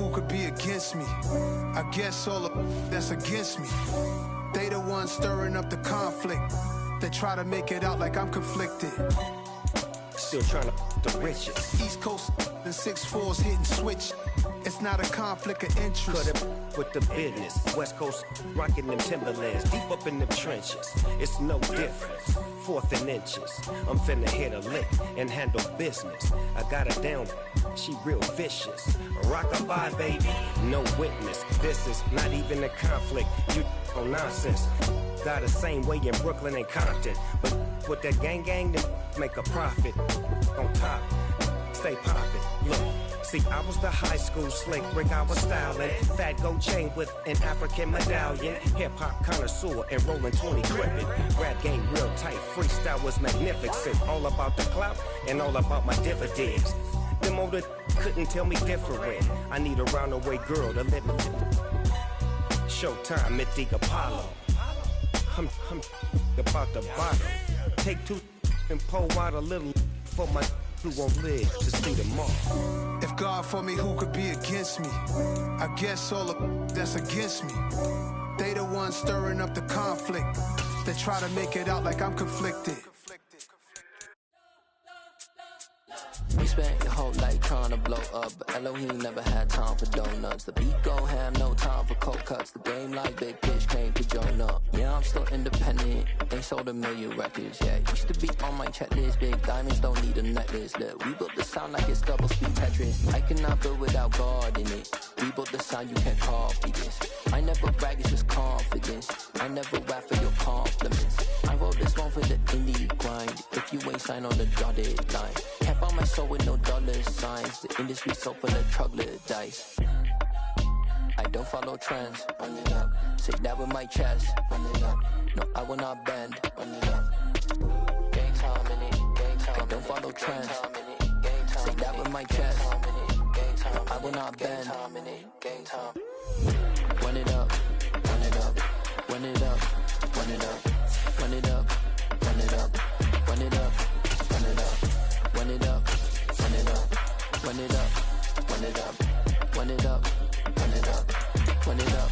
who could be against me. I guess all of that's against me. They the ones stirring up the conflict. They try to make it out like I'm conflicted. Still trying to the riches. East Coast and 6'4s hitting switch. It's not a conflict of interest. Cut it with the business. West Coast rocking them Timberlands, deep up in them trenches. It's no difference. Fourth and inches. I'm finna hit a lick and handle business. I got her down. She real vicious. Rockabye, baby. No witness. This is not even a conflict. You on nonsense. Got the same way in Brooklyn and Compton. But with that gang, then make a profit. On top, stay poppin'. Look, see, I was the high school slick brick, I was styling. Fat gold chain with an African medallion. Hip-hop connoisseur and rolling 20 cribbin'. Rap game real tight, freestyle was magnificent. All about the clout and all about my dividends. Them older couldn't tell me different. I need a roundaway girl to let me. Showtime, Mythic Apollo. I'm about the bottom. Take two and pour out a little for my who won't live to see tomorrow. If God for me, who could be against me? I guess all of that's against me. They the ones stirring up the conflict. They try to make it out like I'm conflicted. We spent your whole life trying to blow up, but Elohim never had time for donuts. The beat gon' have no time for cold cuts. The game like Big Fish came to join up. Yeah, I'm still independent, ain't sold a million records. Yeah, used to be on my checklist. Big diamonds don't need a necklace. Look, we built the sound like it's double speed Tetris. I cannot build without God in it. We built the sound, you can't copy this. I never brag, it's just confidence. I never rap for your compliments. I wrote this one for the indie grind. If you ain't signed on the dotted line, can't buy my soul with no dollar signs. The industry so full of troglodytes. I don't follow trends. Run it up. Say that with my chest. Run it up. No, I will not bend. Run it up. Gang time in it. Gang time. I don't follow trends. Say that with my chest. No, I will not bend. Gang time. Run it up. Run it up. Run it up. Run it up. Run it up. Run it up. Run it up. Run it up. Run it up. Run it up. Run it up. Run it up. Run it up. Run it up. Run it up.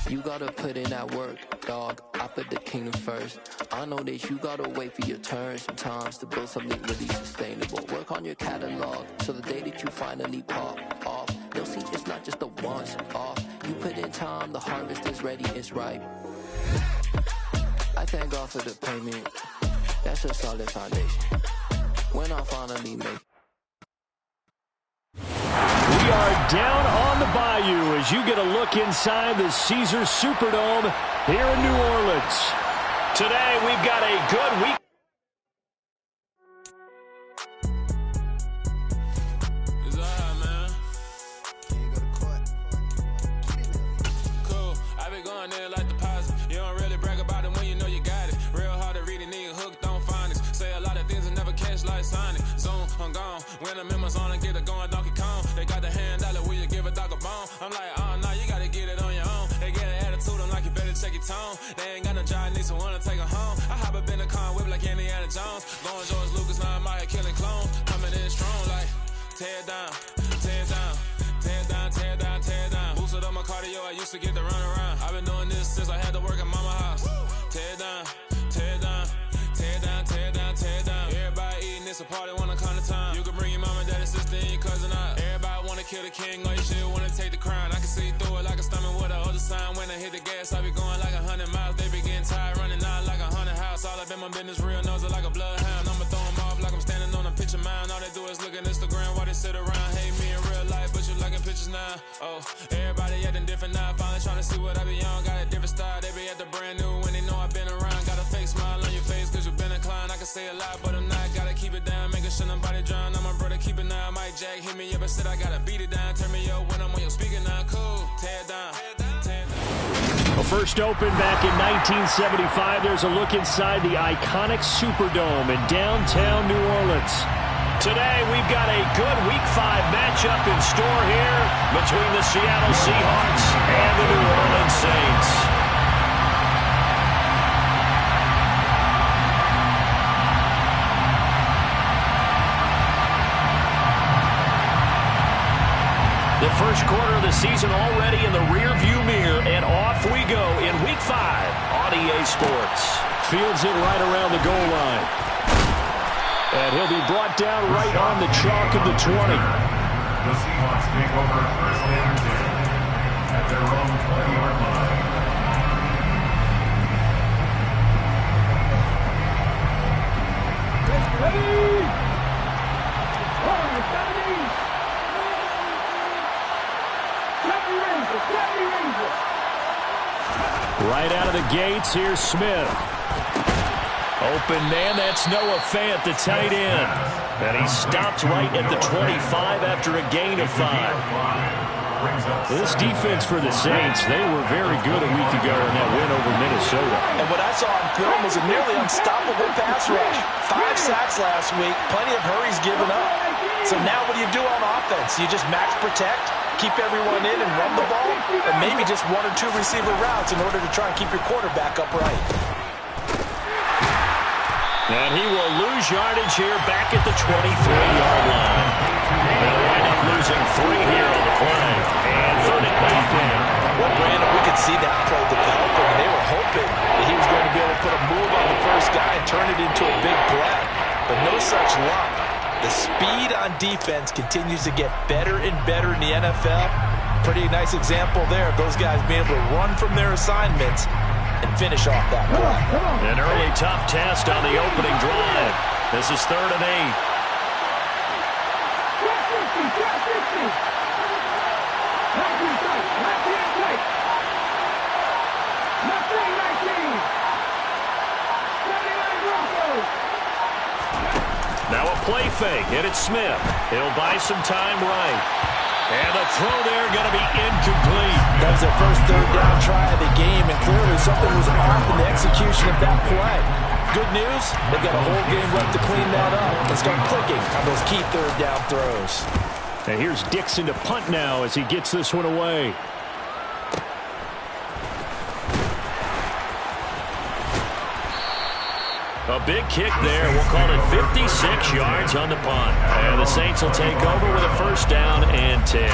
You gotta put in that work, dog. I put the kingdom first. I know that you gotta wait for your turn sometimes to build something really sustainable. Work on your catalog so the day that you finally pop off, they'll see it's not just a once off. You put in time, the harvest is ready, it's ripe. I thank God for the payment. That's a solid foundation. When I finally make. We are down on the bayou as you get a look inside the Caesars Superdome here in New Orleans. Today we've got a good week. It's alright, man. Cool. I be going there like deposit. You don't really brag about it when you know you got it. Real hard to read a nigga hooked on phonics. Say a lot of things and never catch like Sonic. Zoom, I'm gone. When I'm in my zone, I get it going Donkey Kong. They got the hand dollar, will you give a dog a bone? I'm like, oh no, you gotta get it on your own. They get an attitude, I'm like, you better check your tone. They ain't got no job, need someone to take her home. I hop up in the car, whip like Indiana Jones. Going George Lucas, now I'm out here killing clones. Coming in strong like, tear down, tear down, tear down, tear down, tear down. Boosted up my cardio, I used to get to run around. I've been doing this since I had to work at mama house. Tear down, tear down, tear down, tear down, tear down. Everybody eating, it's a party when I come to time. You can bring your mama, daddy, sister, and your cousin out. Everybody wanna kill the king, or you shit wanna take the crown. I can see through it like a stomach with a other sign. When I hit the gas, I be going like 100 miles. They be getting tired, running out like 100 house. All up in my business, real nose like a bloodhound. I'ma throw 'em off like I'm standing on a picture mound. All they do is look at Instagram while they sit around. Hate me in real life, but you liking pictures now. Oh, everybody acting different now. Finally trying to see what I be on. Got a different style, they be at the brand new when they know I've been around. Got a fake smile on your face cause you been inclined. I can say a lot, but I'm not. Gotta keep it down, making sure nobody drown. I'm my brother, keep it now. Mike Jack hit me up and said I gotta beat it down. Turn me up when I'm on your speaker now. Cool, tear down, tear down. Well, first opened back in 1975. There's a look inside the iconic Superdome in downtown New Orleans. Today, we've got a good Week 5 matchup in store here between the Seattle Seahawks and the New Orleans Saints. The first quarter of the season already in the rearview mirror, and off we go in Week 5 on EA Sports. Fields it right around the goal line. And he'll be brought down right on the chalk of the 20. The Seahawks take over first and 10 at their own 20-yard line. Right out of the gates, here's Smith. Open man, that's Noah Fant, the tight end. And he stopped right at the 25 after a gain of 5. This defense for the Saints, they were very good a week ago in that win over Minnesota. And what I saw on film was a nearly unstoppable pass rush. 5 sacks last week, plenty of hurries given up. So now what do you do on offense? You just max protect, keep everyone in and run the ball, and maybe just 1 or 2 receiver routes in order to try and keep your quarterback upright. And he will lose yardage here back at the 23-yard line. They'll wind up losing 3 here on the play. And 3rd and 8 down. Well, Brandon, we could see that play developing, and they were hoping that he was going to be able to put a move on the first guy and turn it into a big play. But no such luck. The speed on defense continues to get better and better in the NFL. Pretty nice example there of those guys being able to run from their assignments and finish off that play. An early tough test on the opening drive. This is 3rd and 8. Now a play fake, and it's Smith. He'll buy some time right. And the throw there going to be incomplete. That was their first 3rd down try of the game, and clearly something was off in the execution of that play. Good news, they've got a whole game left to clean that up and start clicking on those key 3rd down throws. And here's Dixon to punt now as he gets this one away. A big kick there. We'll call it 56 yards on the punt. And the Saints will take over with a 1st down and 10.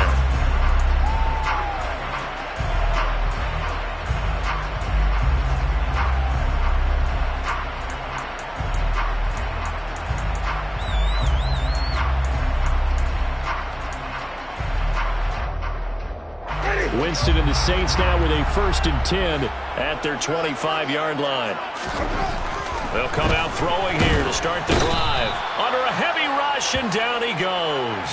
Winston and the Saints now with a 1st and 10 at their 25-yard line. They'll come out throwing here to start the drive. Under a heavy rush, and down he goes.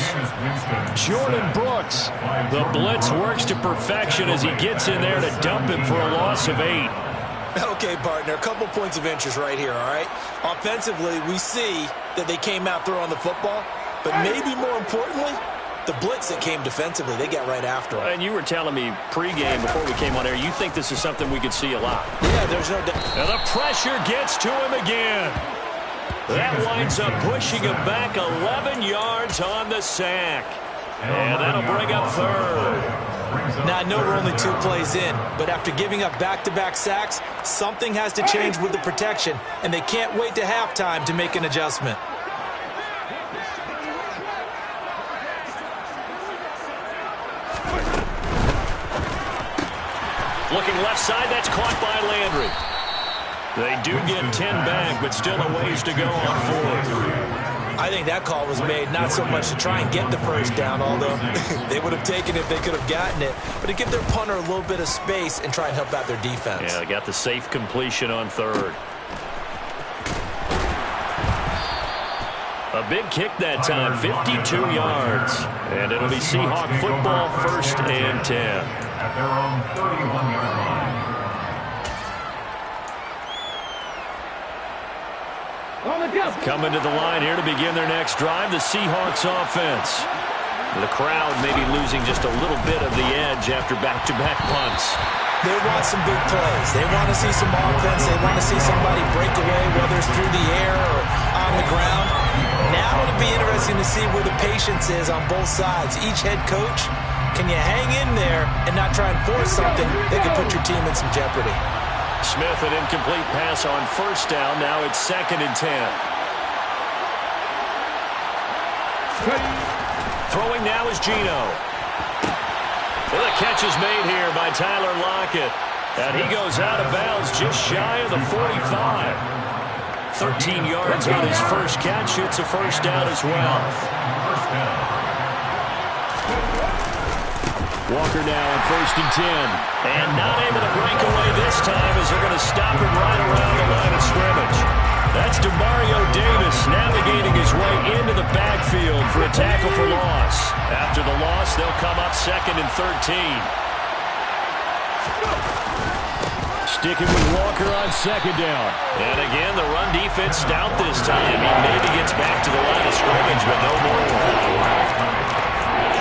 Jordan Brooks. The blitz works to perfection as he gets in there to dump him for a loss of 8. Okay, partner, a couple points of interest right here, all right? Offensively, we see that they came out throwing the football, but maybe more importantly, the blitz that came defensively, they got right after him. And you were telling me pregame before we came on air, you think this is something we could see a lot. Yeah, there's no doubt. And the pressure gets to him again. That winds up pushing him back 11 yards on the sack. And that'll bring up 3rd. Now, I know we're only 2 plays in, but after giving up back-to-back sacks, something has to change with the protection, and they can't wait to halftime to make an adjustment. Looking left side, that's caught by Landry. They do get 10 back, but still a ways to go on 4th. I think that call was made not so much to try and get the 1st down, although they would have taken it if they could have gotten it, but to give their punter a little bit of space and try and help out their defense. Yeah, they got the safe completion on 3rd. A big kick that time, 52 yards. And it'll be Seahawk football, 1st and 10. At their own 31-yard line. Coming to the line here to begin their next drive, the Seahawks offense. The crowd maybe losing just a little bit of the edge after back-to-back punts. They want some big plays. They want to see some offense. They want to see somebody break away, whether it's through the air or on the ground. Now it'll be interesting to see where the patience is on both sides. Each head coach, can you hang in there and not try and force something that could put your team in some jeopardy? Smith, an incomplete pass on 1st down. Now it's 2nd and 10. Throwing now is Geno. catch is made here by Tyler Lockett. And he goes out of bounds just shy of the 45. 13 yards on his first catch. It's a first down as well. Walker now on 1st and 10. And not able to break away this time as they're going to stop him right around the line of scrimmage. That's Demario Davis navigating his way into the backfield for a tackle for loss. After the loss, they'll come up 2nd and 13. Sticking with Walker on 2nd down. And again, the run defense stout this time. He maybe gets back to the line of scrimmage, but no more.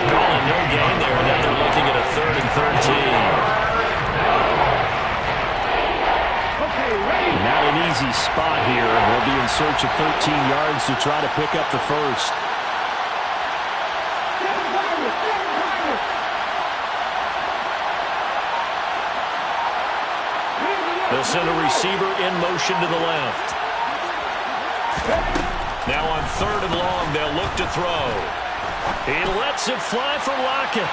Calling no gain there. Now they're looking at a 3rd and 13. Not an easy spot here. They'll be in search of 13 yards to try to pick up the first. They'll send a receiver in motion to the left. Now on 3rd and long, they'll look to throw. He lets it fly for Lockett.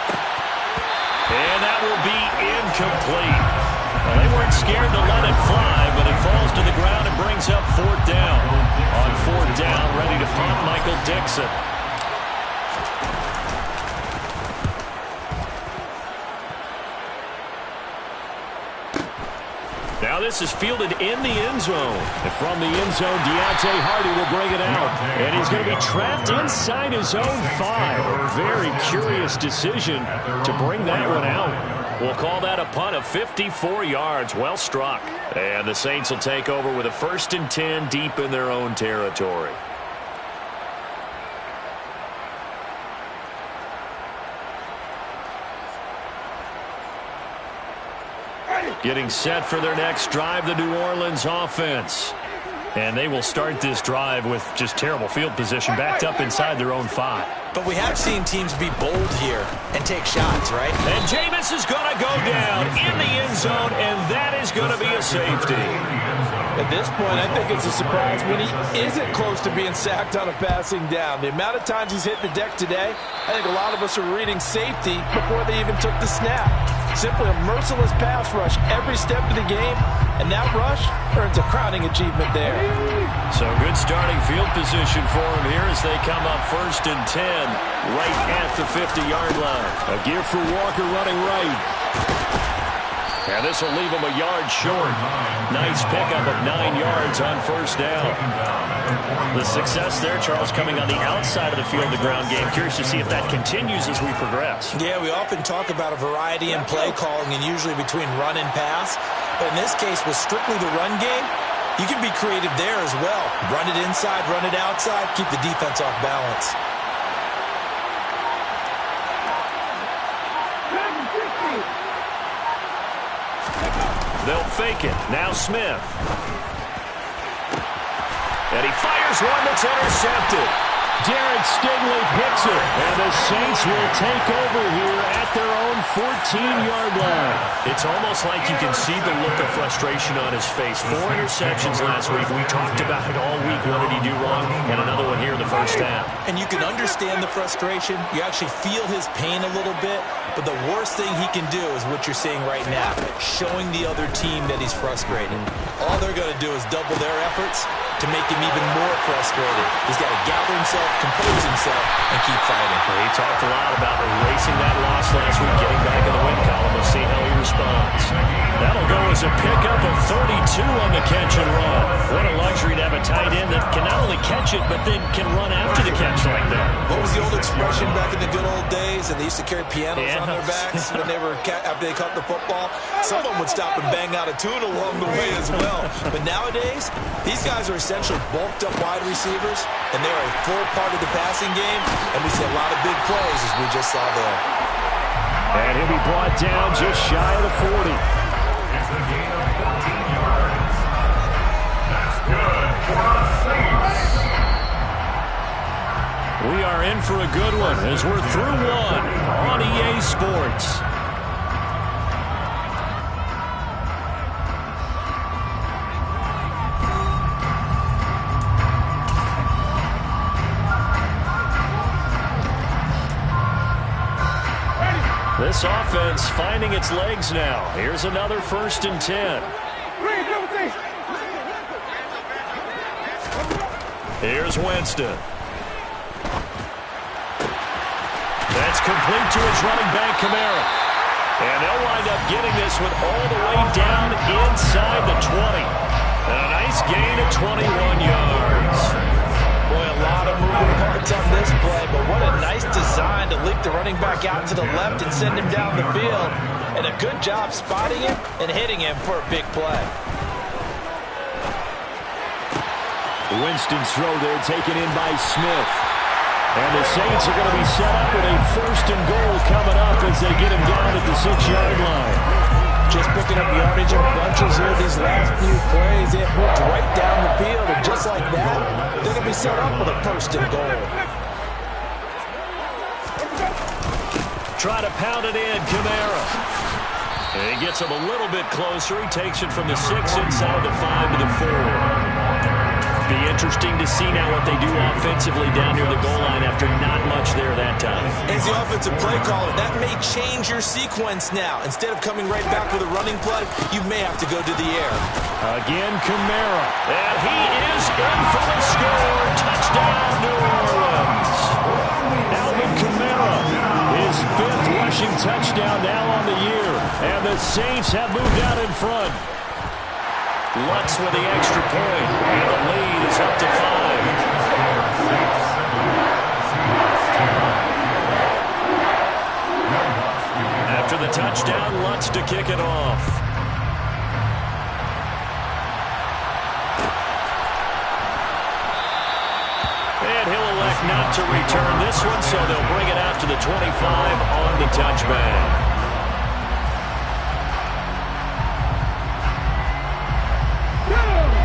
And that will be incomplete. Well, they weren't scared to let it fly, but it falls to the ground and brings up 4th down. On 4th down, ready to punt, Michael Dixon. Now this is fielded in the end zone. And from the end zone, Deontay Hardy will bring it out. And he's going to be trapped inside his own 5. A very curious decision to bring that one out. We'll call that a punt of 54 yards. Well struck. And the Saints will take over with a 1st and 10 deep in their own territory. Getting set for their next drive, the New Orleans offense. And they will start this drive with just terrible field position, backed up inside their own 5. But we have seen teams be bold here and take shots, right? And Jameis is going to go down in the end zone, and that is going to be a safety. At this point, I think it's a surprise when he isn't close to being sacked on a passing down. The amount of times he's hit the deck today, I think a lot of us are reading safety before they even took the snap. Simply a merciless pass rush every step of the game, and that rush earns a crowning achievement there. So good starting field position for him here as they come up 1st and 10, right at the 50-yard line. A give for Walker running right. And this will leave him a yard short. Nice pickup of 9 yards on 1st down. The success there, Charles, coming on the outside of the field, the ground game. Curious to see if that continues as we progress. Yeah, we often talk about a variety in play calling and usually between run and pass. But in this case, with strictly the run game, you can be creative there as well. Run it inside, run it outside, keep the defense off balance. They'll fake it. Now Smith. And he fires one that's intercepted. Derek Stingley picks it. And the Saints will take over here at their own 14-yard line. It's almost like you can see the look of frustration on his face. 4 interceptions last week. We talked about it all week. What did he do wrong? And another one here in the first half. And you can understand the frustration. You actually feel his pain a little bit. But the worst thing he can do is what you're seeing right now, showing the other team that he's frustrated. All they're going to do is double their efforts to make him even more frustrated. He's got to gather himself, compose himself, and keep fighting. He talked a lot about erasing that loss last week, getting back in the win column. We'll see how he responds. That'll go as a pickup of 32 on the catch and run. What a luxury to have a tight end that can not only catch it, but then can run after the catch like that. What was the old expression back in the good old days? And they used to carry pianos on their backs when they were after they caught the football. Some of them would stop and bang out a tune along the way as well. But nowadays, these guys are essentially bulked up wide receivers, and they're a full part of the passing game, and we see a lot of big plays as we just saw there. And he'll be brought down just shy of the 40. It's a gain of 14 yards. That's good for the Saints. We are in for a good one as we're through one on EA Sports. This This offense finding its legs now. Here's another 1st and 10. Here's Winston. That's complete to his running back, Kamara. And they'll wind up getting this one all the way down inside the 20. And a nice gain of 21 yards. Boy, a lot of moving parts on this play, but what a nice design to leak the running back out to the left and send him down the field. And a good job spotting him and hitting him for a big play. Winston's throw there taken in by Smith. And the Saints are going to be set up with a 1st and goal coming up as they get him down at the 6-yard line. Just picking up yardage in bunches here these last few plays. They moved right down the field, and just like that, they're going to be set up with a 1st and goal. Try to pound it in, Kamara. And he gets him a little bit closer. He takes it from the 6 inside the 5 to the 4. Be interesting to see now what they do offensively down near the goal line after not much there that time. As the offensive play caller, that may change your sequence now. Instead of coming right back with a running play, you may have to go to the air. Again, Kamara. And he is in for the score. Touchdown, New Orleans. Alvin Kamara, his 5th rushing touchdown now on the year. And the Saints have moved out in front. Lutz with the extra point, and the lead is up to 5. After the touchdown, Lutz to kick it off. And he'll elect not to return this one, so they'll bring it out to the 25 on the touchback.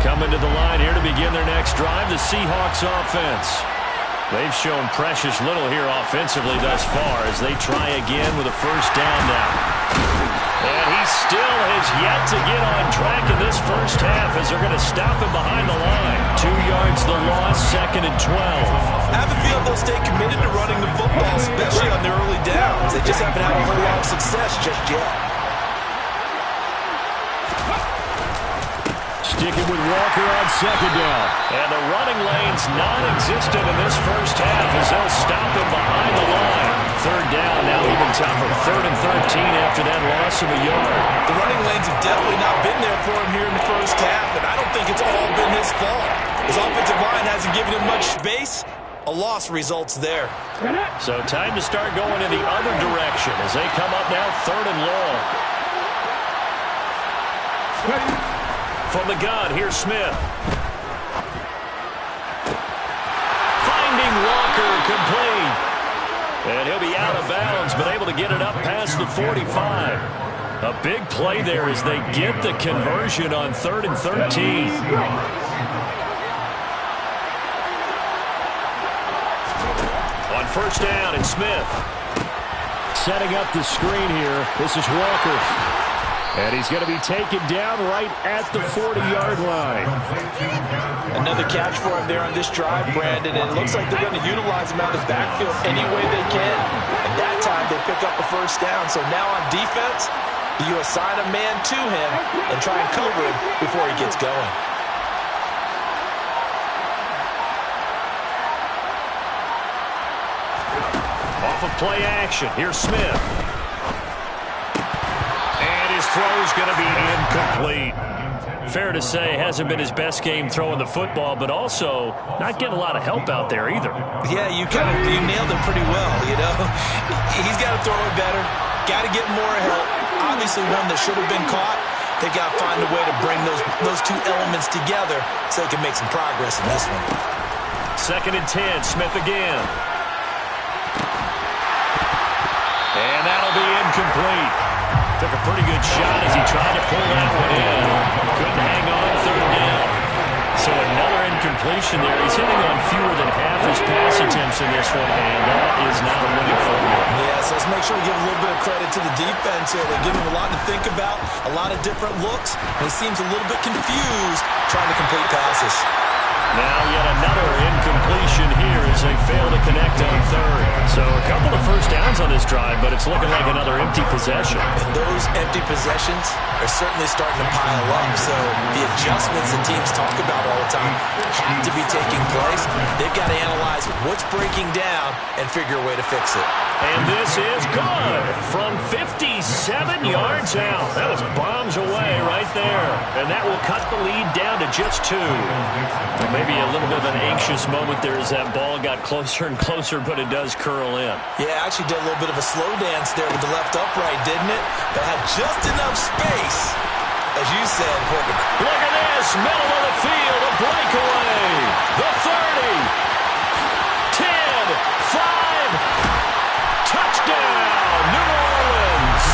Coming to the line here to begin their next drive, the Seahawks offense. They've shown precious little here offensively thus far as they try again with a 1st down now. And he still has yet to get on track in this 1st half as they're going to stop him behind the line. 2 yards the loss, 2nd and 12. I have a feel they'll stay committed to running the football, especially on their early downs. They just haven't had a whole lot of success just yet. Sticking with Walker on 2nd down. And the running lane's non-existent in this 1st half as they'll stop him behind the line. 3rd down, now even tougher. 3rd and 13 after that loss of a yard. The running lanes have definitely not been there for him here in the 1st half, and I don't think it's all been his fault. His offensive line hasn't given him much space. A loss results there. So time to start going in the other direction as they come up now 3rd and long. From the gun, here's Smith. Finding Walker complete. And he'll be out of bounds, but able to get it up past the 45. A big play there as they get the conversion on 3rd and 13. On 1st down, it's Smith. Setting up the screen here. This is Walker. And he's going to be taken down right at the 40-yard line. Another catch for him there on this drive, Brandon. And it looks like they're going to utilize him out of the backfield any way they can. And that time they pick up a 1st down. So now on defense, you assign a man to him and try and cover him before he gets going. Off of play action, here's Smith. Throw's going to be incomplete. Fair to say, hasn't been his best game throwing the football, but also not getting a lot of help out there either. Yeah, you nailed it pretty well, you know. He's got to throw it better, got to get more help. Obviously one that should have been caught. They got to find a way to bring those 2 elements together so they can make some progress in this one. 2nd and 10, Smith again. And that'll be incomplete. Took a pretty good shot as he tried to pull that one in. Couldn't hang on 3rd down. So another incompletion there. He's hitting on fewer than half his pass attempts in this one, and that is not a winning formula. Yeah, so let's make sure we give a little bit of credit to the defense here. They give him a lot to think about, a lot of different looks, and he seems a little bit confused trying to complete passes. Now yet another incompletion here as they fail to connect on third. So a couple of first downs on this drive, but it's looking like another empty possession. And those empty possessions are certainly starting to pile up. So the adjustments that teams talk about all the time have to be taking place. They've got to analyze what's breaking down and figure a way to fix it. And this is good from 57 yards out. That was bombs away right there. And that will cut the lead down to just 2. Well, maybe a little bit of an anxious moment there as that ball got closer and closer, but it does curl in. Yeah, actually did a little bit of a slow dance there with the left upright, didn't it? But had just enough space, as you said. Look at this, middle of the field, a breakaway. The 30, 10, 5. Touchdown, New Orleans.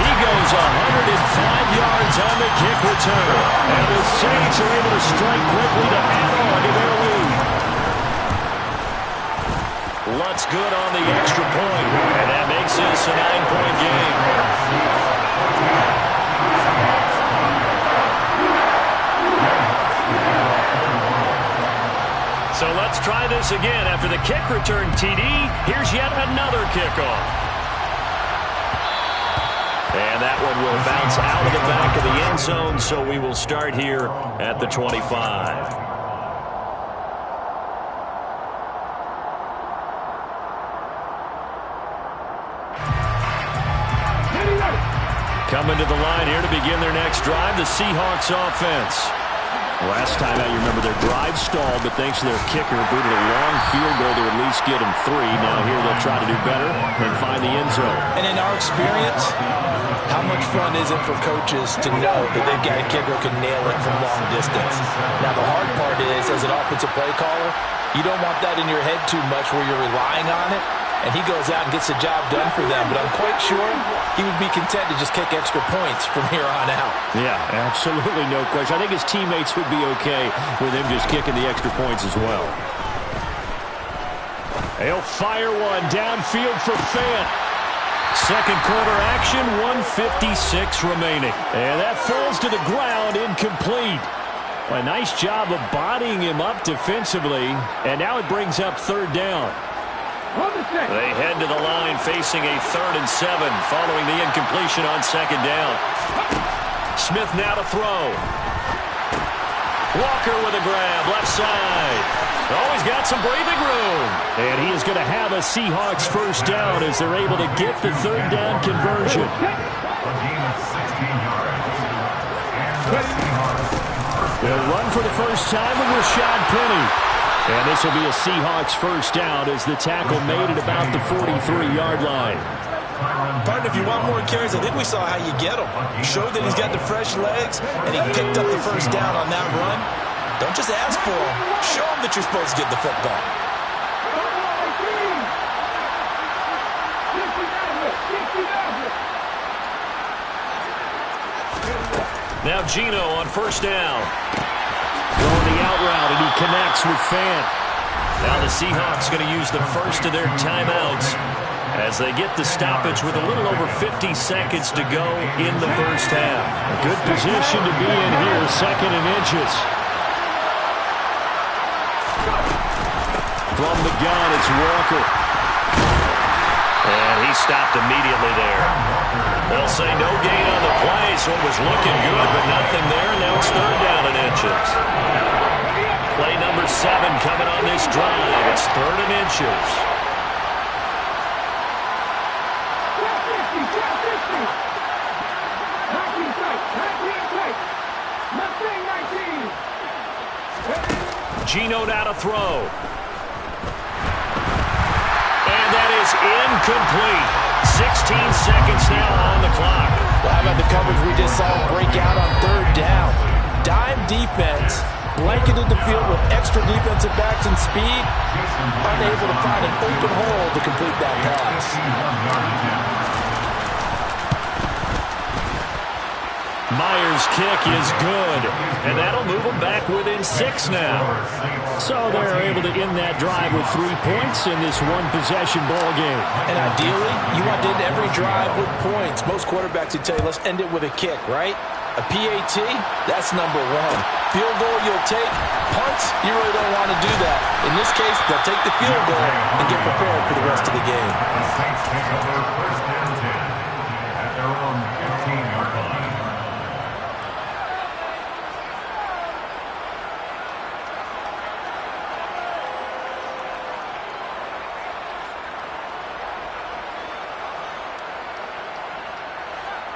He goes 105 yards on the kick return. And the Saints are able to strike quickly to add on to their lead. Lutz good on the extra point. And that makes this a 9-point game. So let's try this again. After the kick return TD, here's yet another kickoff. And that one will bounce out of the back of the end zone, so we will start here at the 25. Coming to the line here to begin their next drive, the Seahawks offense. Last time out, you remember their drive stalled, but thanks to their kicker, booted a long field goal to at least get them 3. Now here they'll try to do better and find the end zone. And in our experience, how much fun is it for coaches to know that they've got a kicker who can nail it from long distance? Now, the hard part is, as an offensive play caller, you don't want that in your head too much where you're relying on it. And he goes out and gets the job done for them. But I'm quite sure he would be content to just kick extra points from here on out. Yeah, absolutely no question. I think his teammates would be okay with him just kicking the extra points as well. He'll fire one downfield for Fant. Second quarter action, 1:56 remaining. And that falls to the ground, incomplete. A nice job of bodying him up defensively. And now it brings up third down. They head to the line facing a 3rd and 7 following the incompletion on second down. Smith now to throw. Walker with a grab, left side. Oh, he's got some breathing room. And he is going to have a Seahawks first down as they're able to get the third down conversion. They'll run for the first time with Rashad Penny. And this will be a Seahawks first down as the tackle made at about the 43-yard line. Partner, if you want more carries, I think we saw how you get him. Showed that he's got the fresh legs, and he picked up the first down on that run. Don't just ask for him. Show him that you're supposed to get the football. Now Geno on first down. Going the out route, and he connects with Fant. Now the Seahawks going to use the first of their timeouts as they get the stoppage with a little over 50 seconds to go in the first half. A good position to be in here, 2nd and inches. From the gun, it's Walker. And he stopped immediately there. They'll say no gain on the play, so it was looking good, but nothing there. Now it's 3rd down and inches. Play number 7 coming on this drive. It's 3rd and inches. Geno now to throw. And that is incomplete. 16 seconds now on the clock. Well, how about the coverage we just saw break out on 3rd down? Dime defense, blanketed the field with extra defensive backs and speed, unable to find an open hole to complete that pass. Myers' kick is good, and that'll move them back within 6 now. So they're able to end that drive with 3 points in this one-possession ball game. And ideally, you want to end every drive with points. Most quarterbacks would tell you, let's end it with a kick, right? A PAT, that's number 1. Field goal you'll take. Punts, you really don't want to do that. In this case, they'll take the field goal and get prepared for the rest of the game. The Saints take over 1st and 10 at their own 15-yard line.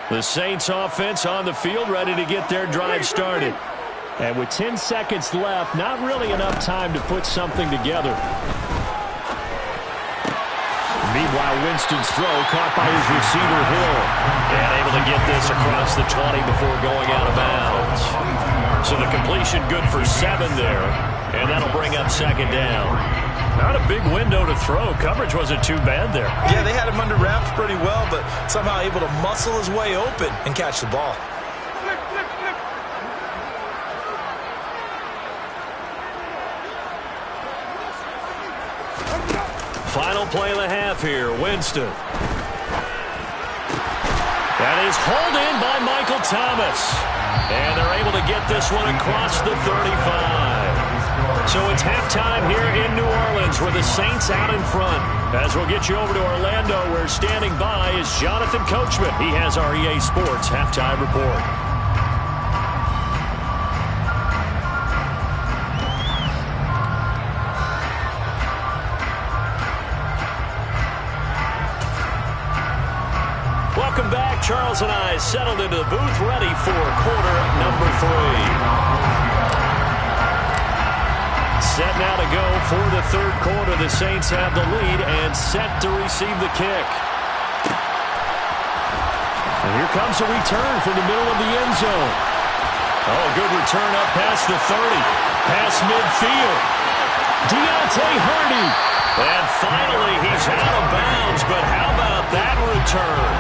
The Saints offense on the field, ready to get their drive started. And with 10 seconds left, not really enough time to put something together. Meanwhile, Winston's throw caught by his receiver, Hill. And able to get this across the 20 before going out of bounds. So the completion good for 7 there. And that'll bring up 2nd down. Not a big window to throw. Coverage wasn't too bad there. Yeah, they had him under wraps pretty well, but somehow able to muscle his way open and catch the ball. Final play of the half here, Winston. That is hauled in by Michael Thomas. And they're able to get this one across the 35. So it's halftime here in New Orleans with the Saints out in front. As we'll get you over to Orlando, where standing by is Jonathan Coachman. He has our EA Sports halftime report. Welcome back. Charles and I settled into the booth, ready for quarter number 3. Set now to go for the 3rd quarter. The Saints have the lead and set to receive the kick. And here comes a return from the middle of the end zone. Oh, good return up past the 30. Past midfield. Deontay Hardy. And finally, he's out of bounds. But how about that return?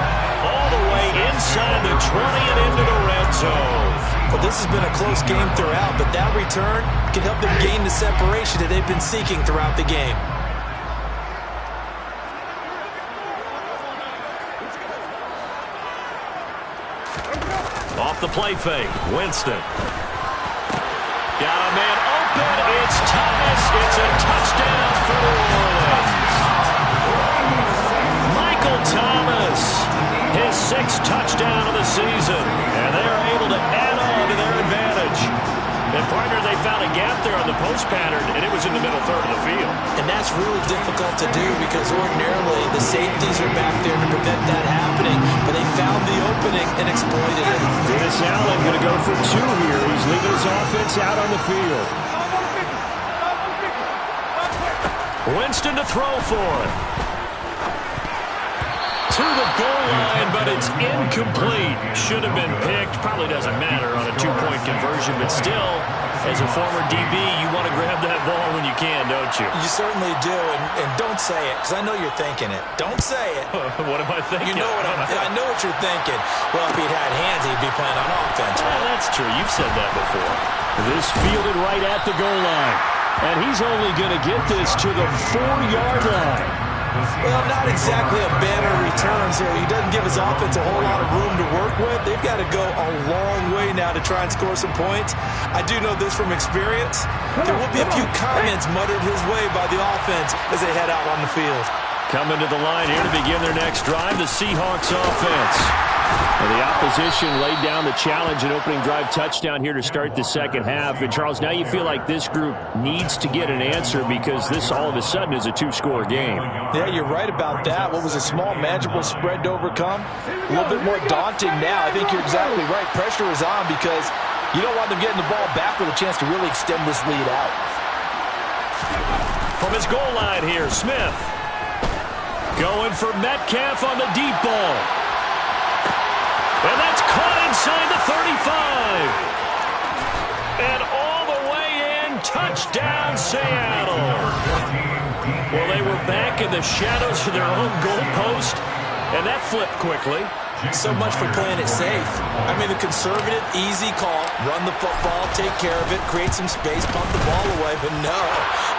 All the way inside the 20 and into the red zone. Well, this has been a close game throughout, but that return can help them gain the separation that they've been seeking throughout the game. Off the play fake, Winston. Got a man open. It's Thomas. It's a touchdown for New Orleans. Michael Thomas, his 6th touchdown of the season, and they are able to add on to their advantage. And partner, they found a gap there on the post pattern, and it was in the middle third of the field. And that's really difficult to do because ordinarily the safeties are back there to prevent that happening, but they found the opening and exploited it. Dennis Allen going to go for 2 here. He's leaving his offense out on the field. Winston to throw for it. To the goal line, but it's incomplete. Should have been picked. Probably doesn't matter on a 2-point conversion, but still, as a former DB, you want to grab that ball when you can, don't you? You certainly do, and don't say it, because I know you're thinking it. Don't say it. What am I thinking? You know what I know what you're thinking. Well, if he'd had hands, he'd be playing on offense, right? Well, that's true. You've said that before. This fielded right at the goal line, and he's only going to get this to the 4-yard line. Well, not exactly a banner returns here. He doesn't give his offense a whole lot of room to work with. They've got to go a long way now to try and score some points. I do know this from experience. There will be a few comments muttered his way by the offense as they head out on the field. Coming to the line here to begin their next drive, the Seahawks offense. And the opposition laid down the challenge and opening drive touchdown here to start the second half. And, Charles, now you feel like this group needs to get an answer because this all of a sudden is a 2-score game. Yeah, you're right about that. What was a small, manageable spread to overcome? A little bit more daunting now. I think you're exactly right. Pressure is on because you don't want them getting the ball back with a chance to really extend this lead out. From his goal line here, Smith. Going for Metcalf on the deep ball. And that's caught inside the 35. And all the way in, touchdown Seattle. Well, they were back in the shadows of their own goalpost, and that flipped quickly. So much for playing it safe. I mean, the conservative, easy call, run the football, take care of it, create some space, pump the ball away, but no,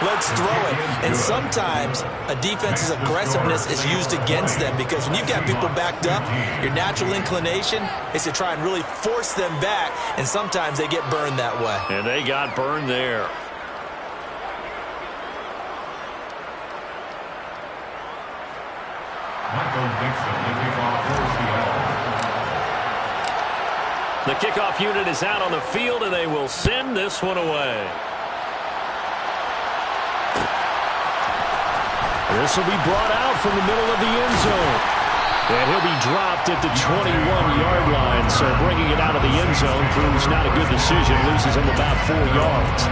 let's throw it. And sometimes a defense's aggressiveness is used against them because when you've got people backed up, your natural inclination is to try and really force them back, and sometimes they get burned that way. And they got burned there. The kickoff unit is out on the field, and they will send this one away. This will be brought out from the middle of the end zone. And he'll be dropped at the 21-yard line. So bringing it out of the end zone proves not a good decision. Loses him about 4 yards.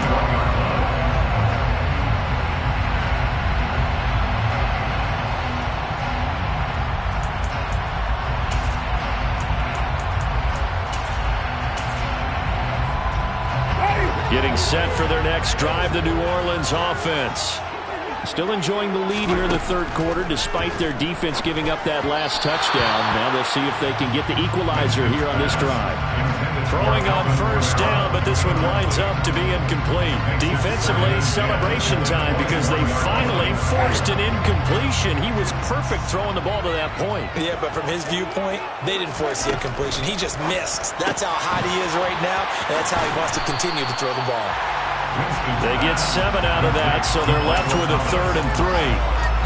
Getting set for their next drive, the New Orleans offense. Still enjoying the lead here in the third quarter despite their defense giving up that last touchdown. Now they'll see if they can get the equalizer here on this drive. Throwing on first down, but this one winds up to be incomplete. Defensively, celebration time because they finally forced an incompletion. He was perfect throwing the ball to that point. Yeah, but from his viewpoint, they didn't force the incompletion. He just missed. That's how hot he is right now, and that's how he wants to continue to throw the ball. They get 7 out of that, so they're left with a 3rd and 3.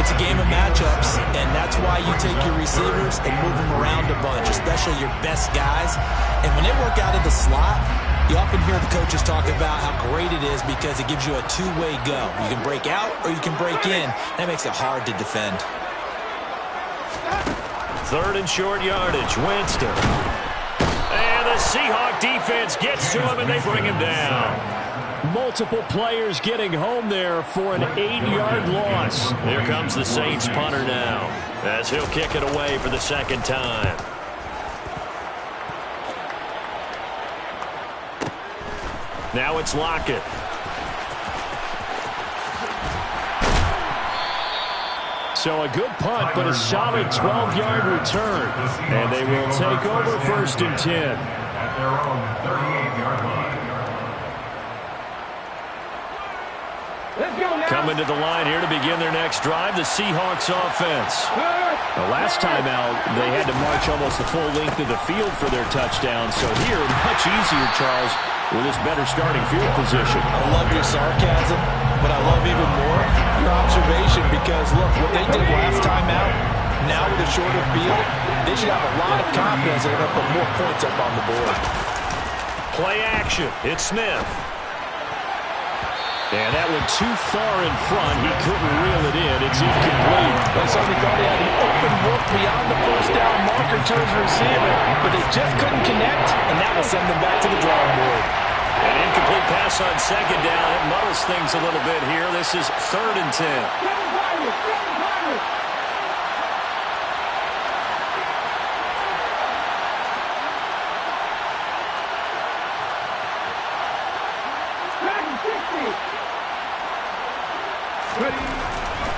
It's a game of matchups, and that's why you take your receivers and move them around a bunch, especially your best guys. And when they work out of the slot, you often hear the coaches talk about how great it is because it gives you a two-way go. You can break out or you can break in. That makes it hard to defend. 3rd and short yardage, Winston. And the Seahawks defense gets to him, and they bring him down. Multiple players getting home there for an 8-yard loss. Here comes the Saints punter now as he'll kick it away for the second time. Now it's Lockett. So a good punt, but a solid 12-yard return. And they will take over 1st and 10. At their own 38-yard line. Coming to the line here to begin their next drive, the Seahawks offense. The last time out, they had to march almost the full length of the field for their touchdown. So here, much easier, Charles, with this better starting field position. I love your sarcasm, but I love even more your observation because, look, what they did last time out, now with a shorter field, they should have a lot of confidence they're going to put more points up on the board. Play action. It's Smith. And that went too far in front. He couldn't reel it in. It's incomplete. They certainly thought he had an open look beyond the first down marker to his receiver, but they just couldn't connect, and that will send them back to the drawing board. An incomplete pass on second down. It muddles things a little bit here. This is 3rd and 10.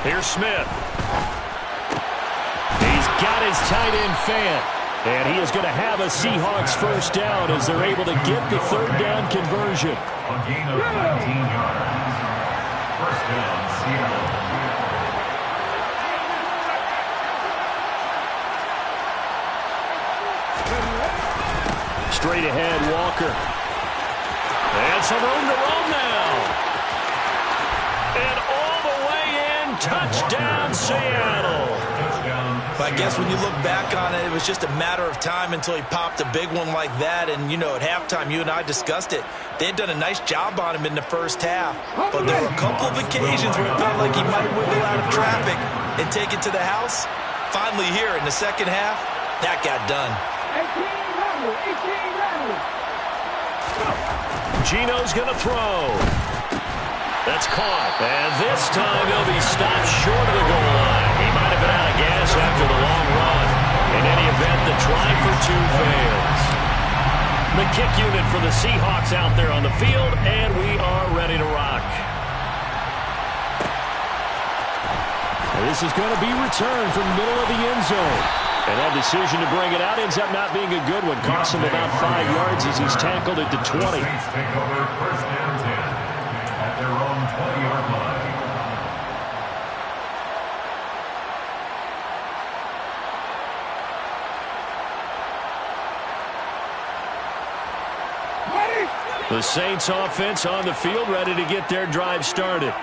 Here's Smith. He's got his tight end fan. And he is going to have a Seahawks first down as they're able to get the 3rd down conversion. A gain of 19 yards. First down, Seattle. Straight ahead, Walker. And some room to roam now. And all the way in, touchdown, Seattle. But I guess when you look back on it, it was just a matter of time until he popped a big one like that. And, you know, at halftime, you and I discussed it. They had done a nice job on him in the first half. But there were a couple of occasions where it felt like he might wiggle out of traffic and take it to the house. Finally here in the second half, that got done. Gino's going to throw. That's caught. And this time he'll be stopped short of the goal line. He might have been out of gas after the long run. In any event, the try for 2 fails. The kick unit for the Seahawks out there on the field, and we are ready to rock. This is going to be returned from the middle of the end zone. And that decision to bring it out ends up not being a good one. Costs him about 5 yards as he's tackled at the 20. Saints take over first and 10 at their own 20-yard line. The Saints offense on the field, ready to get their drive started.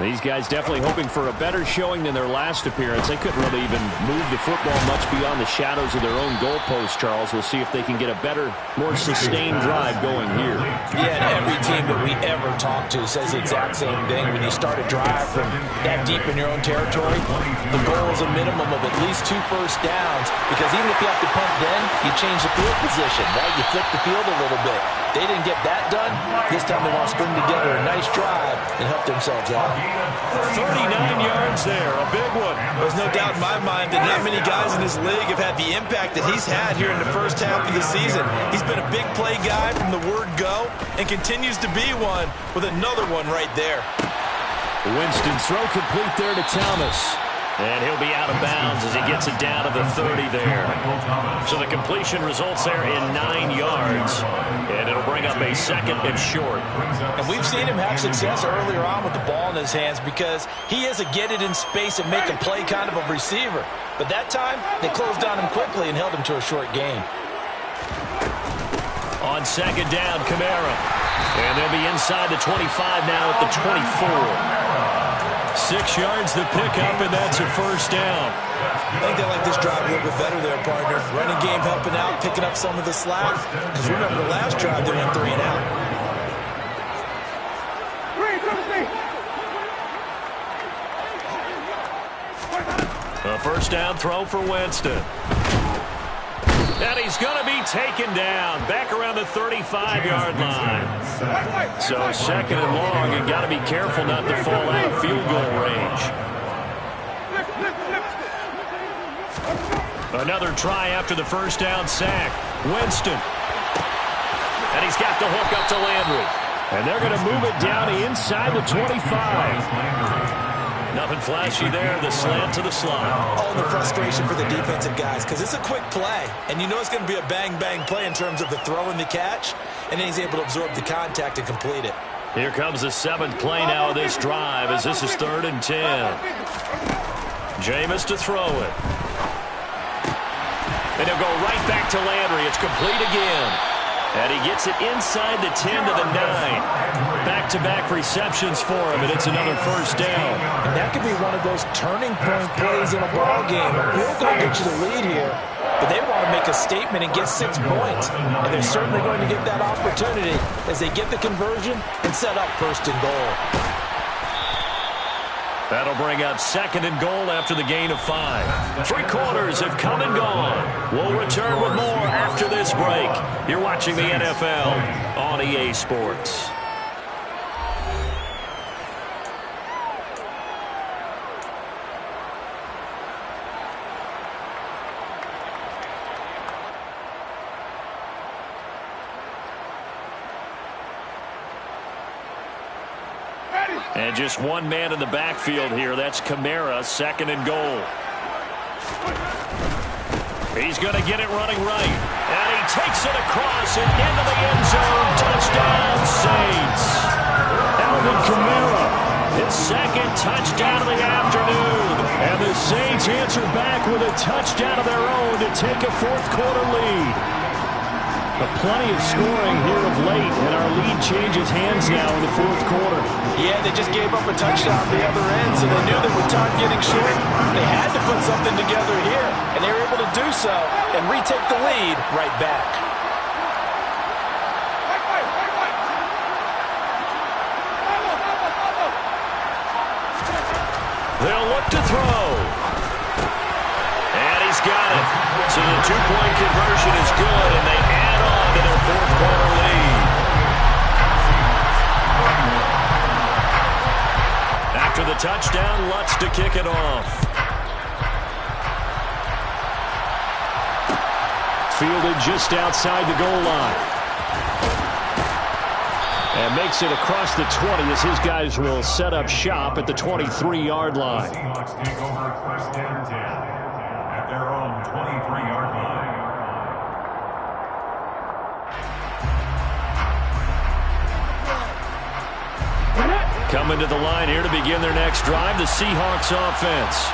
These guys definitely hoping for a better showing than their last appearance. They couldn't really even move the football much beyond the shadows of their own goalpost, Charles. We'll see if they can get a better, more sustained drive going here. Yeah, and every team that we ever talk to says the exact same thing. When you start a drive from that deep in your own territory, the goal is a minimum of at least 2 first downs, because even if you have to punt then, you change the field position, right? You flip the field a little bit. They didn't get that done. This time they want to string together a nice drive and help themselves out. 39 yards there, a big one. There's no doubt in my mind that not many guys in this league have had the impact that he's had here in the first half of the season. He's been a big play guy from the word go and continues to be one with another one right there. Winston throw complete there to Thomas. And he'll be out of bounds as he gets it down to the 30 there. So the completion results there in 9 yards. And it'll bring up a second and short. And we've seen him have success earlier on with the ball in his hands because he is a get it in space and make a play kind of a receiver. But that time, they closed on him quickly and held him to a short gain. On second down, Kamara. And they'll be inside the 25 now at the 24. 6 yards the pickup, and that's a first down. I think they like this drive a little bit better there, partner. Running game helping out, picking up some of the slack. Because remember the last drive, they went 3 and out. A first down throw for Winston. And he's going to be taken down back around the 35-yard line. So second and long, and got to be careful not to fall out of field goal range. Another try after the first down sack. Winston. And he's got the hook up to Landry. And they're going to move it down inside the 25. Nothing flashy there, the slant to the slot. Oh, and the frustration for the defensive guys, because it's a quick play, and you know it's going to be a bang-bang play in terms of the throw and the catch, and then he's able to absorb the contact and complete it. Here comes the 7th play now of this drive as this is 3rd and 10. Jameis to throw it. And he'll go right back to Landry. It's complete again. And he gets it inside the 10 to the 9. Back-to-back receptions for him, and it's another first down. And that could be one of those turning point plays in a ball game. A field goal gets you the lead here, but they want to make a statement and get 6 points. And they're certainly going to get that opportunity as they get the conversion and set up 1st and goal. That'll bring up 2nd and goal after the gain of 5. 3 quarters have come and gone. We'll return with more after this break. You're watching the NFL on EA Sports. And just one man in the backfield here. That's Kamara, 2nd and goal. He's going to get it running right. And he takes it across and into the end zone. Touchdown, Saints. Alvin Kamara, his 2nd touchdown of the afternoon. And the Saints answer back with a touchdown of their own to take a 4th quarter lead. But plenty of scoring here of late, and our lead changes hands now in the 4th quarter. Yeah, they just gave up a touchdown at the other end, so they knew that with time getting short, they had to put something together here, and they were able to do so and retake the lead right back. They'll look to throw. And he's got it. So the 2-point conversion is good, and they add on to their 4th quarter lead. After the touchdown, Lutz to kick it off. Fielded just outside the goal line. And makes it across the 20 as his guys will set up shop at the 23-yard line. Seahawks take over 1st and 10 at their own 23-yard line. Coming to the line here to begin their next drive, the Seahawks offense.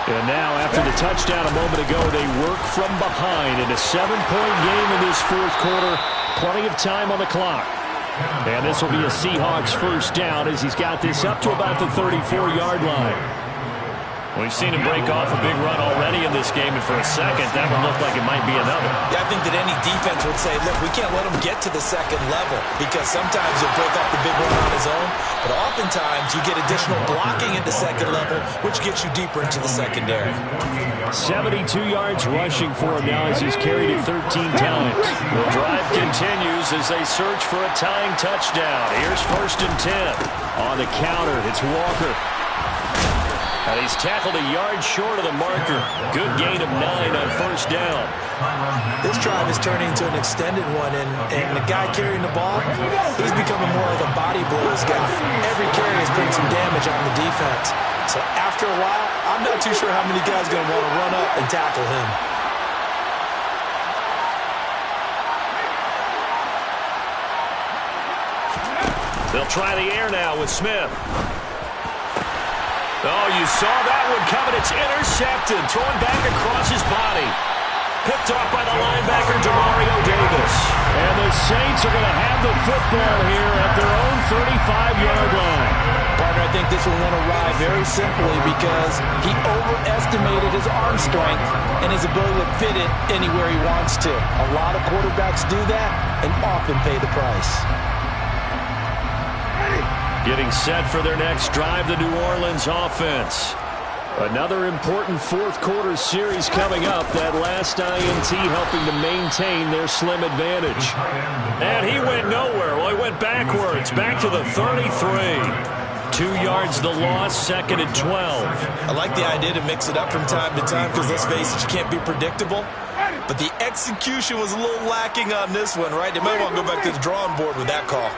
And now, after the touchdown a moment ago, they work from behind in a 7-point game in this fourth quarter. Plenty of time on the clock. And this will be a Seahawks first down as he's got this up to about the 34-yard line. We've seen him break off a big run already in this game, and for a second, that would look like it might be another. Yeah, I think that any defense would say, look, we can't let him get to the second level because sometimes he'll break off the big run on his own, but oftentimes you get additional blocking at the second level, which gets you deeper into the secondary. 72 yards rushing for him now as he's carried it 13 times. The drive continues as they search for a tying touchdown. Here's 1st and 10. On the counter, it's Walker. And he's tackled a yard short of the marker. Good gain of 9 on first down. This drive is turning into an extended one, and the guy carrying the ball, he's becoming more of a body blows guy. Every carry is putting some damage on the defense. So after a while, I'm not too sure how many guys are going to want to run up and tackle him. They'll try the air now with Smith. Oh, you saw that one coming. It's intercepted. Thrown back across his body. Picked off by the linebacker, Demario Davis. And the Saints are going to have the football here at their own 35-yard line. Partner, I think this will win a ride very simply because he overestimated his arm strength and his ability to fit it anywhere he wants to. A lot of quarterbacks do that and often pay the price. Getting set for their next drive, the New Orleans offense. Another important fourth quarter series coming up. That last INT helping to maintain their slim advantage. And he went nowhere. Well, he went backwards, back to the 33. 2 yards the loss, 2nd and 12. I like the idea to mix it up from time to time because, let's face it, you can't be predictable. But the execution was a little lacking on this one, right? They might want to go back to the drawing board with that call.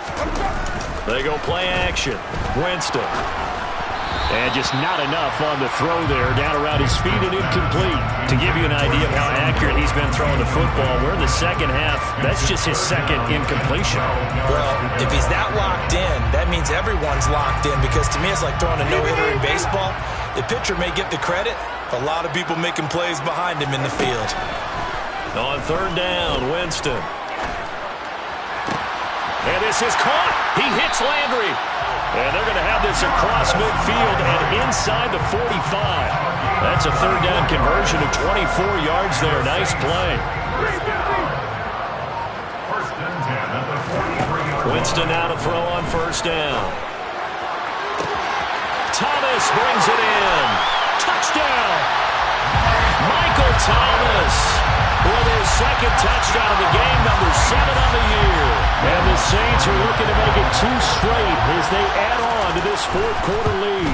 They go play action. Winston. And just not enough on the throw there. Down around his feet and incomplete. To give you an idea of how accurate he's been throwing the football, we're in the second half. That's just his second incompletion. Well, if he's that locked in, that means everyone's locked in because to me it's like throwing a no-hitter in baseball. The pitcher may get the credit. A lot of people making plays behind him in the field. On 3rd down, Winston. And this is caught. He hits Landry. And they're going to have this across midfield and inside the 45. That's a 3rd down conversion of 24 yards there. Nice play. Winston now to throw on 1st down. Thomas brings it in. Touchdown. Michael Thomas with his 2nd touchdown of the game, number 7 on the year. And the Saints are looking to make it 2 straight as they add on to this fourth quarter lead.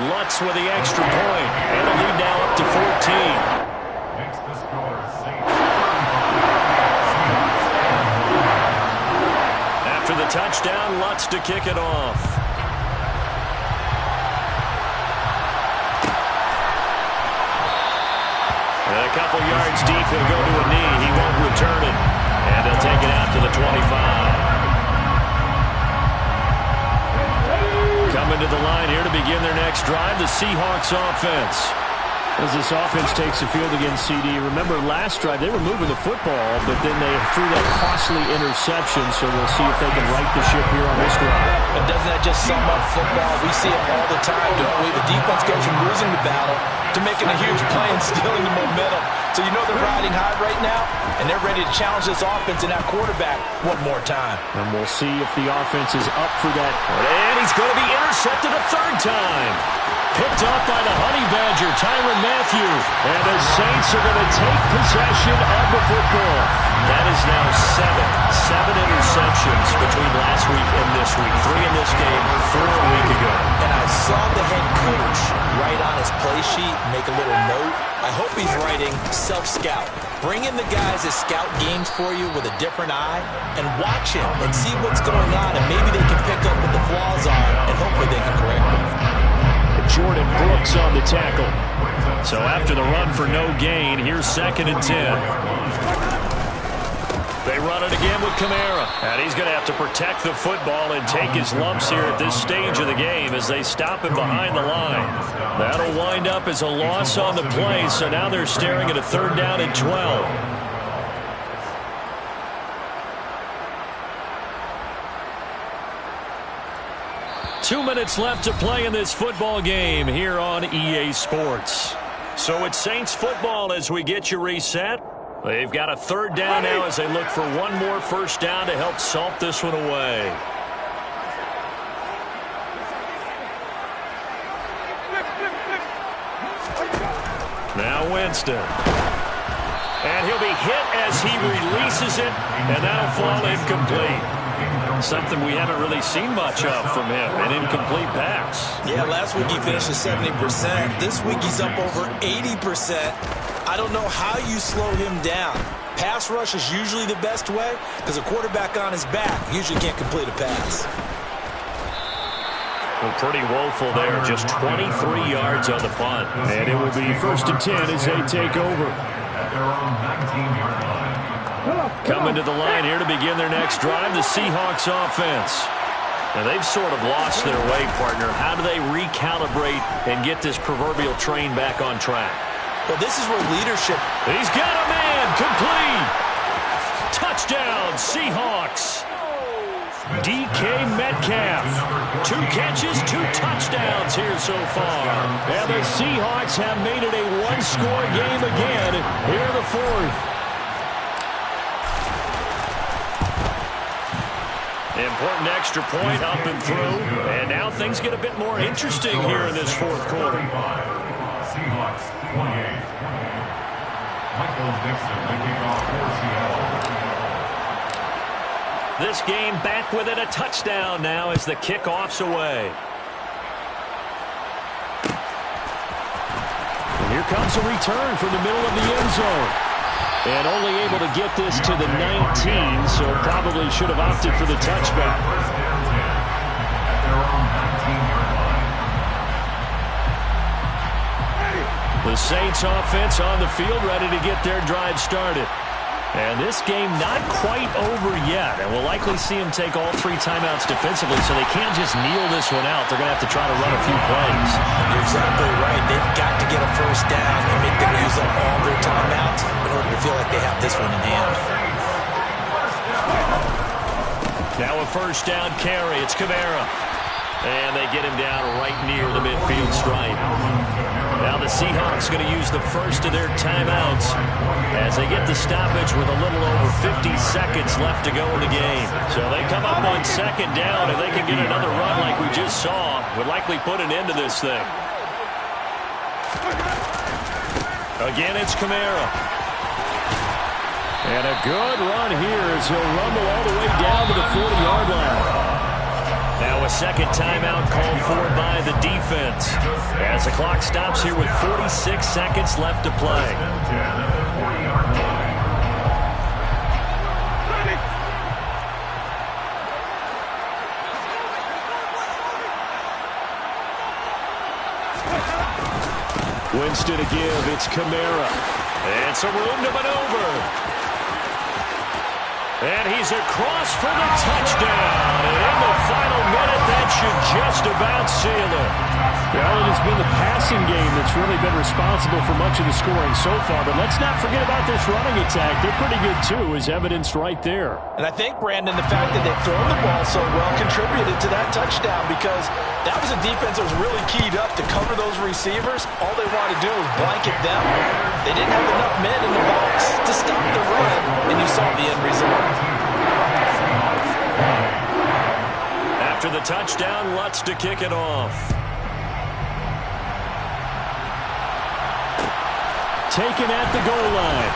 Lutz with the extra point, and the lead now up to 14. Makes the score After the touchdown, Lutz to kick it off. A couple yards deep, he'll go to a knee. He won't return it. And they'll take it out to the 25. Coming to the line here to begin their next drive, the Seahawks offense. As this offense takes the field against CD, remember last drive they were moving the football, but then they threw that costly interception, so we'll see if they can right the ship here on this drive. But doesn't that just sum up football? We see it all the time, don't we? The defense goes from losing the battle to making a huge play and stealing the momentum. So you know they're riding high right now, and they're ready to challenge this offense and that quarterback one more time. And we'll see if the offense is up for that. And he's going to be intercepted a 3rd time. Picked off by the Honey Badger, Tyrann Mathieu. And the Saints are going to take possession of the football. That is now 7 interceptions between last week and this week. 3 in this game, 4 a week ago. And I saw the head coach write on his play sheet, make a little note. I hope he's writing self-scout. Bring in the guys that scout games for you with a different eye and watch him and see what's going on, and maybe they can pick up what the flaws are, and hopefully they can correct them. Jordan Brooks on the tackle. So after the run for no gain, here's 2nd and 10. They run it again with Kamara. And he's going to have to protect the football and take his lumps here at this stage of the game as they stop him behind the line. That'll wind up as a loss on the play, so now they're staring at a 3rd down and 12. Two minutes left to play in this football game here on EA Sports. So it's Saints football as we get you reset. They've got a 3rd down now as they look for one more 1st down to help salt this one away. Now Winston. And he'll be hit as he releases it, and that'll fall incomplete. Something we haven't really seen much of from him, an incomplete pass. Yeah, last week he finished at 70%. This week he's up over 80%. I don't know how you slow him down. Pass rush is usually the best way because a quarterback on his back usually can't complete a pass. Well, pretty woeful there. Just 23 yards on the punt. And it will be 1st and 10 as they take over. Coming to the line here to begin their next drive, the Seahawks offense. Now, they've sort of lost their way, partner. How do they recalibrate and get this proverbial train back on track? Well, this is where leadership... He's got a man. Complete. Touchdown, Seahawks. DK Metcalf. 2 catches, 2 touchdowns here so far. And the Seahawks have made it a one-score game again here in the 4th. Important extra point up and through. And now things get a bit more interesting here in this 4th quarter. Seahawks 28. Michael Dixon making off for Seattle. This game back with it, a touchdown now as the kickoff's away. And here comes a return from the middle of the end zone. And only able to get this to the 19, so probably should have opted for the touchback. The Saints offense on the field ready to get their drive started. And this game not quite over yet. And we'll likely see them take all 3 timeouts defensively, so they can't just kneel this one out. They're going to have to try to run a few plays. You're exactly right. They've got to get a 1st down and make them use up all their timeouts in order to feel like they have this one in hand. Now a 1st down carry. It's Kamara. And they get him down right near the midfield stripe. Now the Seahawks going to use the 1st of their timeouts as they get the stoppage with a little over 50 seconds left to go in the game. So they come up on 2nd down, and they can get another run like we just saw. Would likely put an end to this thing. Again, it's Kamara. And a good run here as he'll rumble all the way down to the 40-yard line. Now a 2nd timeout called for by the defense as the clock stops here with 46 seconds left to play. Winston to give. It's Kamara. And some room to maneuver. And he's across for the touchdown. And in the final minute, that should just about seal it. Well, it has been the passing game that's really been responsible for much of the scoring so far. But let's not forget about this running attack. They're pretty good, too, as evidenced right there. And I think, Brandon, the fact that they've thrown the ball so well contributed to that touchdown because that was a defense that was really keyed up to cover those receivers. All they wanted to do was blanket them. They didn't have enough men in the box to stop the run, and you saw the end result. After the touchdown, Lutz to kick it off. Taken at the goal line.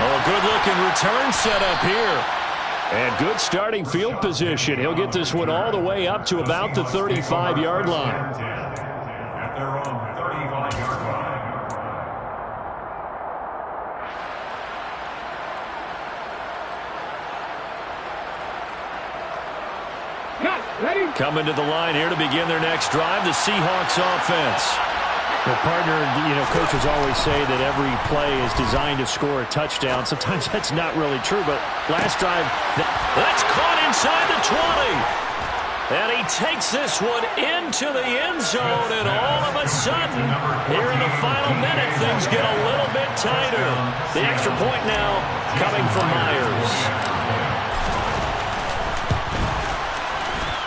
Oh, good-looking return set up here. And good starting field position. He'll get this one all the way up to about the 35-yard line. At their own 35-yard line. Cut! Coming to the line here to begin their next drive, the Seahawks offense. Well, partner, coaches always say that every play is designed to score a touchdown. Sometimes that's not really true, but last drive, that's caught inside the 20. And he takes this one into the end zone, and all of a sudden, here in the final minute, things get a little bit tighter. The extra point now coming from Myers.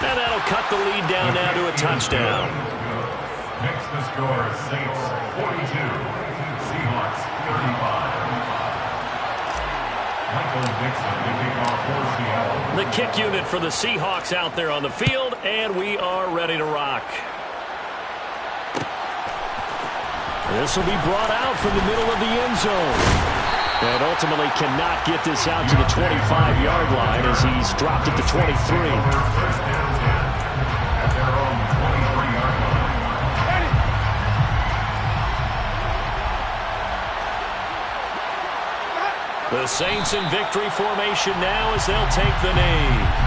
And that'll cut the lead down now to a touchdown. Next the score, Saints 42, Seahawks 35. The kick unit for the Seahawks out there on the field, and we are ready to rock. This will be brought out from the middle of the end zone. And ultimately cannot get this out to the 25-yard line as he's dropped at the 23. The Saints in victory formation now as they'll take the knee.